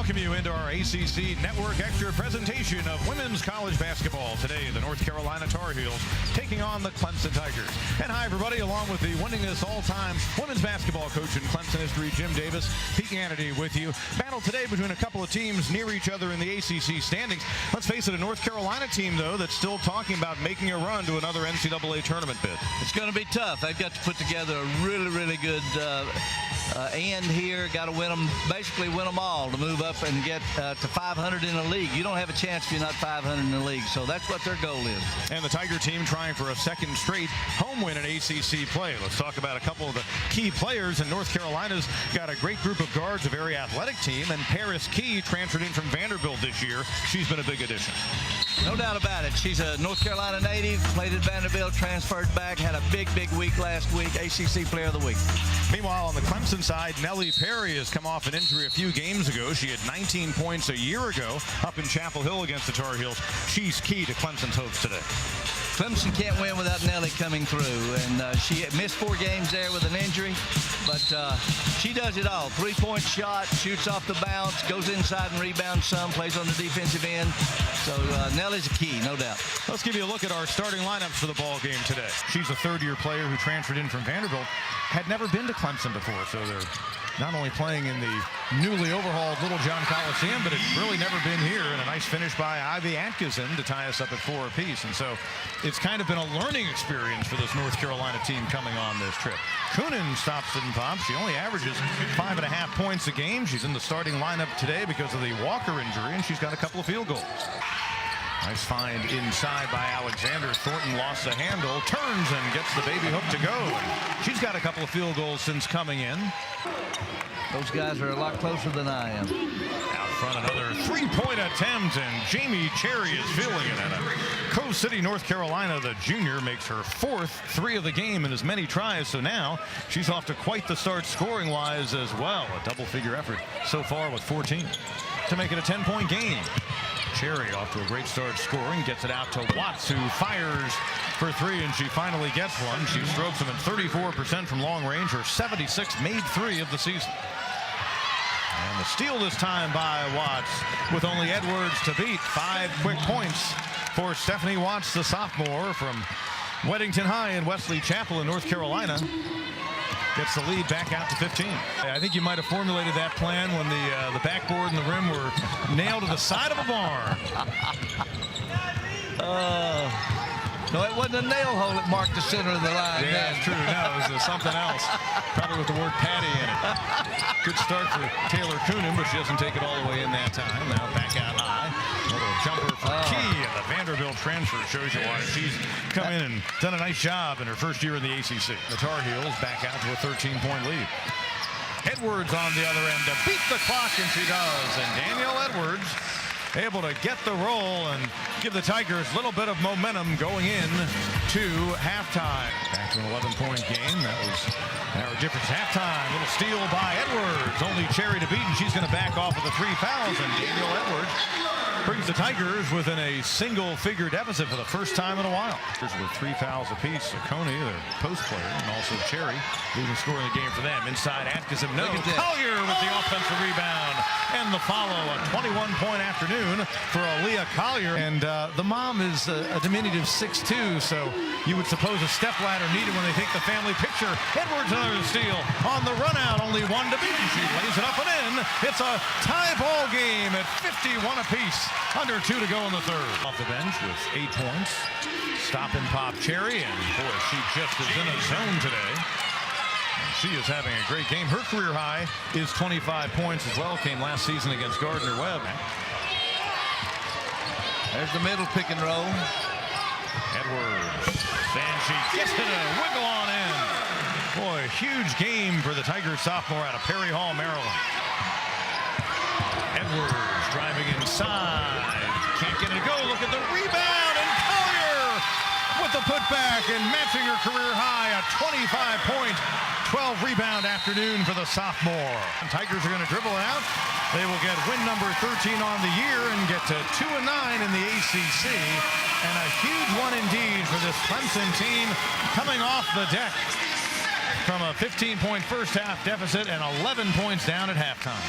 welcome you into our ACC Network Extra presentation of women's college basketball. Today, the North Carolina Tar Heels taking on the Clemson Tigers. And hi, everybody, along with the winningest all-time women's basketball coach in Clemson history, Jim Davis, Pete Hannity with you. Battle today between a couple of teams near each other in the ACC standings. Let's face it, a North Carolina team, though, that's still talking about making a run to another NCAA tournament bid. It's going to be tough. They've got to put together a really good end here. Got to win them, basically win them all to move up and get to 500 in the league. You don't have a chance if you're not 500 in the league, so that's what their goal is. And the Tiger team trying for a second straight home win in ACC play. Let's talk about a couple of the key players. And North Carolina's got a great group of guards, a very athletic team, and Paris Key transferred in from Vanderbilt this year. She's been a big addition. No doubt about it. She's a North Carolina native, played at Vanderbilt, transferred back, had a big week last week, ACC Player of the Week. Meanwhile, on the Clemson side, Nellie Perry has come off an injury a few games ago. She had 19 points a year ago up in Chapel Hill against the Tar Heels. She's key to Clemson's hopes today. Clemson can't win without Nellie coming through, and she missed 4 games there with an injury, but she does it all. 3-point shot, shoots off the bounce, goes inside and rebounds some, plays on the defensive end. So Nellie's a key, no doubt. Let's give you a look at our starting lineups for the ball game today. She's a third-year player who transferred in from Vanderbilt, had never been to Clemson before, so they're not only playing in the newly overhauled Little John Coliseum, but it's really never been here. And a nice finish by Ivy Atkinson to tie us up at 4 apiece. And so it's kind of been a learning experience for this North Carolina team coming on this trip. Coonan stops and pops. She only averages 5.5 points a game. She's in the starting lineup today because of the Walker injury, and she's got a couple of field goals. Nice find inside by Alexander. Thornton lost the handle, turns and gets the baby hook to go. She's got a couple of field goals since coming in. Those guys are a lot closer than I am. Out front, another 3-point attempt, and Jamie Cherry is feeling it. And Coast City, North Carolina, the junior, makes her 4th 3 of the game in as many tries. So now she's off to quite the start scoring-wise as well. A double-figure effort so far with 14 to make it a 10-point game. Cherry off to a great start scoring, gets it out to Watts, who fires for 3, and she finally gets one. She strokes him at 34% from long range, her 76th made 3 of the season. And the steal this time by Watts with only Edwards to beat. 5 quick points for Stephanie Watts, the sophomore from Weddington High in Wesley Chapel in North Carolina. Gets the lead back out to 15. I think you might have formulated that plan when the backboard and the rim were nailed to the side of a barn. No, it wasn't a nail hole that marked the center of the line. Yeah, that's true. No, it was something else. Probably with the word Patty in it. Good start for Taylor Coonan, but she doesn't take it all the way in that time. Now back out high. Little jumper for Key, and the Vanderbilt transfer shows you why she's come in and done a nice job in her first year in the ACC. The Tar Heels back out to a 13-point lead. Edwards on the other end to beat the clock, and she does. And Danielle Edwards able to get the roll and give the Tigers a little bit of momentum going in to halftime. Back to an 11-point game. That was our difference. Halftime. Little steal by Edwards. Only Cherry to beat, and she's going to back off with the 3 fouls. And Danielle Edwards brings the Tigers within a single-figure deficit for the first time in a while. With 3 fouls apiece. Coney, their post player, and also Cherry, leading scorer in the game for them. Inside Atkinson, no. Collier with the offensive rebound. And the follow, a 21-point afternoon for Aaliyah Collier. And the mom is a diminutive 6'2", so you would suppose a stepladder needed when they take the family picture. Edwards another steal on the run out, only 1 to beat. She lays it up and in. It's a tie ball game at 51 apiece. Under 2 to go in the third. Off the bench with 8 points. Stop and pop Cherry, and boy, she just is in a zone today. She is having a great game. Her career high is 25 points as well. Came last season against Gardner-Webb. There's the middle pick and roll. Edwards. And she gets it a wiggle on in. Boy, huge game for the Tigers sophomore out of Perry Hall, Maryland. Edwards driving inside. Can't get it to go. Look at the rebound. And Collier with the putback and matching her career high. A 25-point, 12-rebound afternoon for the sophomore. And Tigers are going to dribble it out. They will get win number 13 on the year and get to 2-9 in the ACC. And a huge one indeed for this Clemson team coming off the deck from a 15-point first half deficit and 11 points down at halftime.